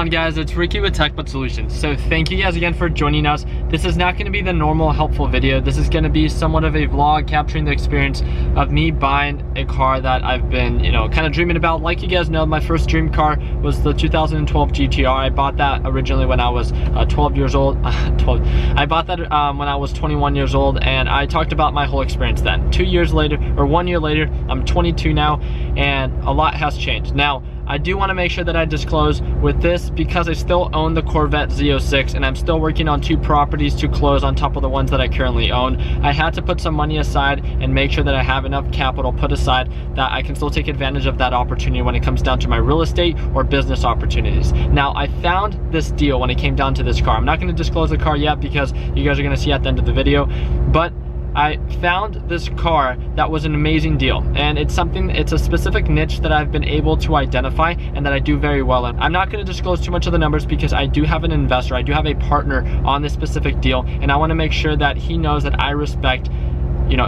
on, guys? It's Ricky with TechBud Solutions. So thank you guys again for joining us. This is not going to be the normal helpful video. This is going to be somewhat of a vlog capturing the experience of me buying a car that I've been, kind of dreaming about. Like you guys know, my first dream car was the 2012 GTR. I bought that originally when I was 12 years old. I bought that when I was 21 years old, and I talked about my whole experience then. 2 years later, or 1 year later, I'm 22 now, and a lot has changed. Now, I do want to make sure that I disclose with this because I still own the Corvette Z06 and I'm still working on 2 properties to close on top of the ones that I currently own. I had to put some money aside and make sure that I have enough capital put aside that I can still take advantage of that opportunity when it comes down to my real estate or business opportunities. Now, I found this deal when it came down to this car. I'm not going to disclose the car yet because you guys are going to see at the end of the video, but I found this car that was an amazing deal, and it's a specific niche that I've been able to identify and that I do very well in. I'm not going to disclose too much of the numbers because I do have an investor, I do have a partner on this specific deal, and I want to make sure that he knows that I respect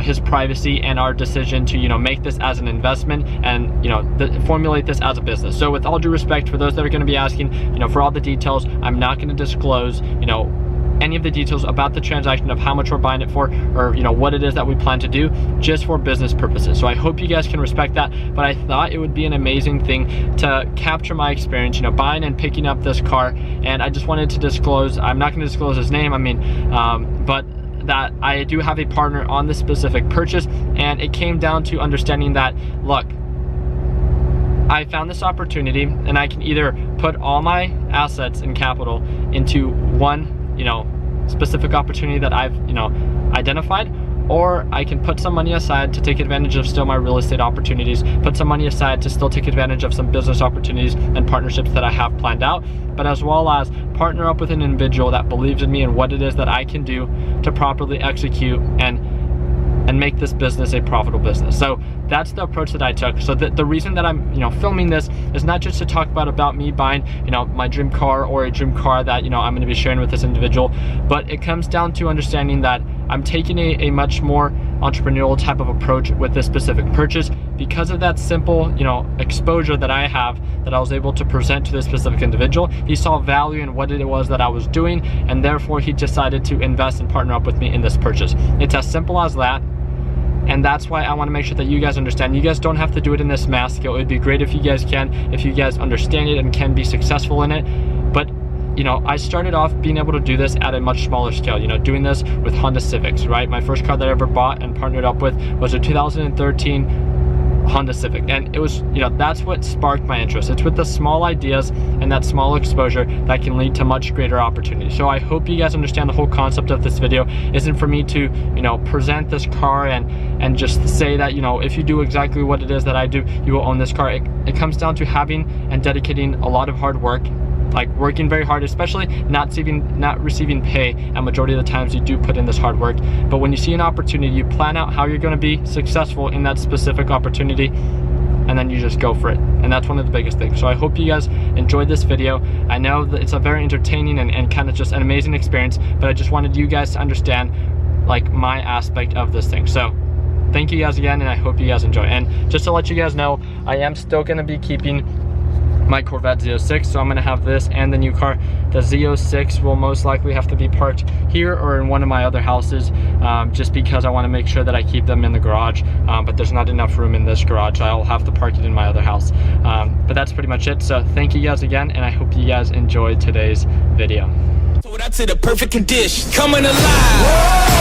his privacy and our decision to make this as an investment and formulate this as a business. So with all due respect, for those that are going to be asking for all the details, I'm not going to disclose any of the details about the transaction of how much we're buying it for, or what it is that we plan to do, just for business purposes. So I hope you guys can respect that, but I thought it would be an amazing thing to capture my experience buying and picking up this car. And I just wanted to disclose, I'm not going to disclose his name, but that I do have a partner on this specific purchase, and it came down to understanding that, look, I found this opportunity and I can either put all my assets and capital into one specific opportunity that I've identified, or I can put some money aside to take advantage of still my real estate opportunities, put some money aside to still take advantage of some business opportunities and partnerships that I have planned out, but as well as partner up with an individual that believes in me and what it is that I can do to properly execute and make this business a profitable business. So that's the approach that I took. So the reason that I'm filming this is not just to talk about me buying my dream car or a dream car that I'm going to be sharing with this individual, but it comes down to understanding that I'm taking a much more entrepreneurial type of approach with this specific purchase because of that simple exposure that I have, that I was able to present to this specific individual. He saw value in what it was that I was doing, and therefore he decided to invest and partner up with me in this purchase. It's as simple as that. And that's why I want to make sure that you guys understand. You guys don't have to do it in this mass scale. It would be great if you guys can, if you guys understand it and can be successful in it. But I started off being able to do this at a much smaller scale, doing this with Honda Civics, right? My first car that I ever bought and partnered up with was a 2013 Honda Civic, and it was that's what sparked my interest. It's with the small ideas and that small exposure that can lead to much greater opportunities. So I hope you guys understand the whole concept of this video isn't for me to present this car and just say that if you do exactly what it is that I do, you will own this car. It comes down to having and dedicating a lot of hard work, like working very hard, especially not receiving pay a majority of the times you do put in this hard work. But when you see an opportunity, you plan out how you're going to be successful in that specific opportunity, and then you just go for it. And that's one of the biggest things. So I hope you guys enjoyed this video. I know that it's a very entertaining and kind of just an amazing experience, but I just wanted you guys to understand like my aspect of this thing. So thank you guys again, and I hope you guys enjoy. And just to let you guys know, I am still going to be keeping my Corvette Z06, so I'm going to have this and the new car. The Z06 will most likely have to be parked here or in one of my other houses, just because I want to make sure that I keep them in the garage, but there's not enough room in this garage, so I'll have to park it in my other house. But that's pretty much it. So thank you guys again, and I hope you guys enjoyed today's video. That's in a perfect condition, coming alive.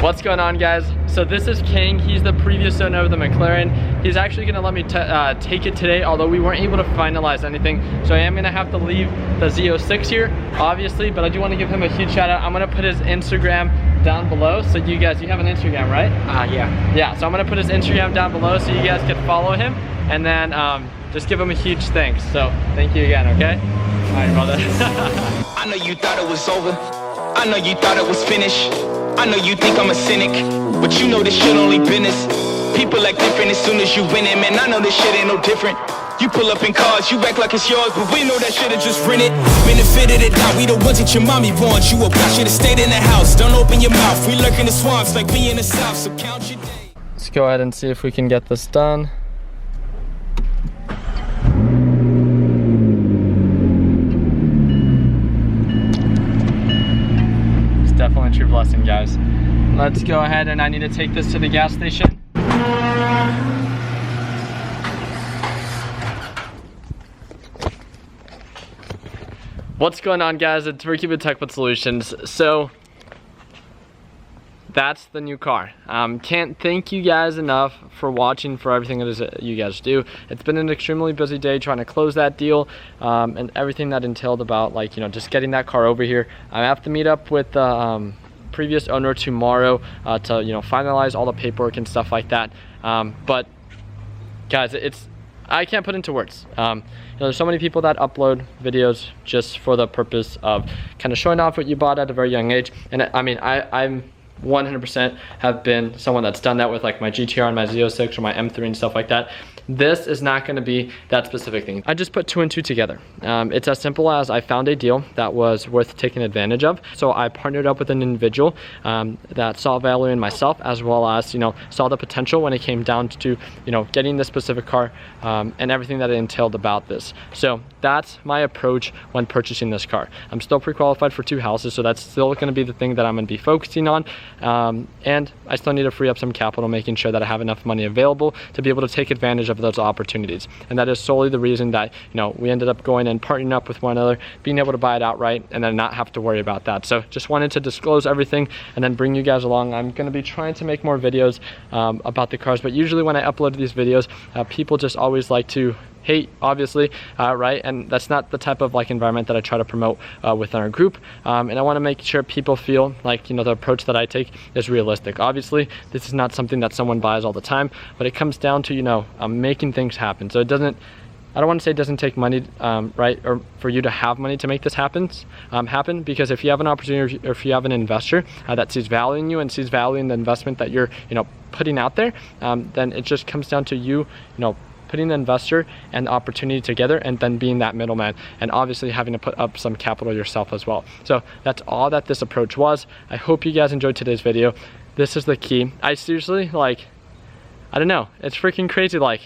What's going on, guys? So this is King. He's the previous owner of the McLaren. He's actually gonna let me take it today, although we weren't able to finalize anything. So I am gonna have to leave the Z06 here, obviously, but I do want to give him a huge shout out. I'm gonna put his Instagram down below. So you guys, you have an Instagram, right? Yeah, so I'm gonna put his Instagram down below so you guys can follow him, and then just give him a huge thanks. So thank you again, okay? All right, brother. I know you thought it was over. I know you thought it was finished. I know you think I'm a cynic, but you know this shit only business. People act different as soon as you win it, man. I know this shit ain't no different. You pull up in cars, you act like it's yours, but we know that shit is just rented. Benefited it out, we the ones that your mommy wants. You a bitch, should've stayed in the house. Don't open your mouth, we lurk in the swamps like we in the south, so count your days. Let's go ahead and see if we can get this done. blessing, guys. Let's go ahead, and I need to take this to the gas station. What's going on, guys? It's Ricky with TechBud Solutions. So that's the new car. Can't thank you guys enough for watching, for everything that is you guys do. It's been an extremely busy day trying to close that deal, and everything that entailed about, like, you know, just getting that car over here. I have to meet up with the previous owner tomorrow to, you know, finalize all the paperwork and stuff like that. But guys, I can't put into words. You know, there's so many people that upload videos just for the purpose of kind of showing off what you bought at a very young age. And I mean, I'm 100% have been someone that's done that with like my GTR and my Z06 or my M3 and stuff like that. This is not going to be that specific thing. I just put 2 and 2 together. It's as simple as I found a deal that was worth taking advantage of. So I partnered up with an individual that saw value in myself, as well as, you know, saw the potential when it came down to, you know, getting this specific car and everything that it entailed about this. So that's my approach when purchasing this car. I'm still pre-qualified for 2 houses, so that's still going to be the thing that I'm going to be focusing on. And I still need to free up some capital, making sure that I have enough money available to be able to take advantage of those opportunities. And that is solely the reason that, you know, we ended up going and partnering up with one another, being able to buy it outright, and then not have to worry about that. So just wanted to disclose everything and then bring you guys along. I'm going to be trying to make more videos about the cars, but usually when I upload these videos, people just always like to hate, obviously, right? And that's not the type of like environment that I try to promote within our group. And I want to make sure people feel like, you know, the approach that I take is realistic. Obviously, this is not something that someone buys all the time, but it comes down to, you know, making things happen. So it doesn't, I don't want to say it doesn't take money, right, or for you to have money to make this happen, because if you have an opportunity, or if you have an investor that sees value in you and sees value in the investment that you're, you know, putting out there, then it just comes down to you know, putting the investor and the opportunity together, and then being that middleman, and obviously having to put up some capital yourself as well. So that's all that this approach was. I hope you guys enjoyed today's video. This is the key. I seriously, like, I don't know, it's freaking crazy. Like,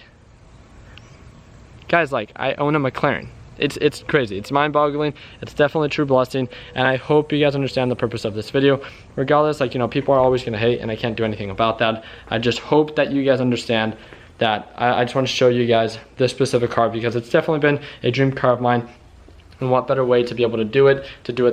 guys, like, I own a McLaren. It's crazy. It's mind-boggling. It's definitely a true blessing, and I hope you guys understand the purpose of this video. Regardless, like, you know, people are always gonna hate, and I can't do anything about that. I just hope that you guys understand that I just want to show you guys this specific car, because it's definitely been a dream car of mine. And what better way to be able to do it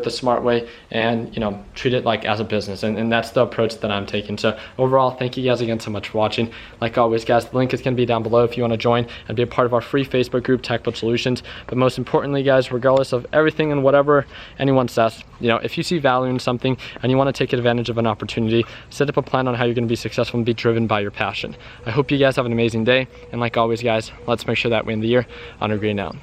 the smart way, and, you know, treat it like as a business. And that's the approach that I'm taking. So overall, thank you guys again so much for watching. Like always, guys, the link is going to be down below if you want to join and be a part of our free Facebook group, TechBud Solutions. But most importantly, guys, regardless of everything and whatever anyone says, you know, if you see value in something and you want to take advantage of an opportunity, set up a plan on how you're going to be successful and be driven by your passion. I hope you guys have an amazing day. And like always, guys, let's make sure that we end the year on a green note.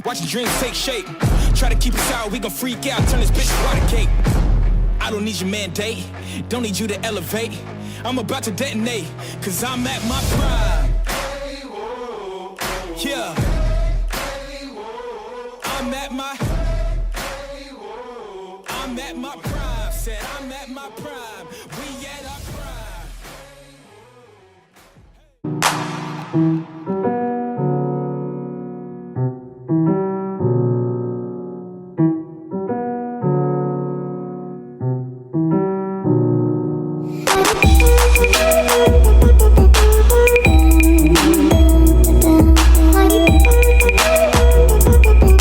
Watch dreams take shape. Try to keep us out, we gon' freak out, turn this bitch to water cake. I don't need your mandate, don't need you to elevate. I'm about to detonate, cause I'm at my prime. Yeah. I'm at my prime. Said I'm at my prime. We at our prime.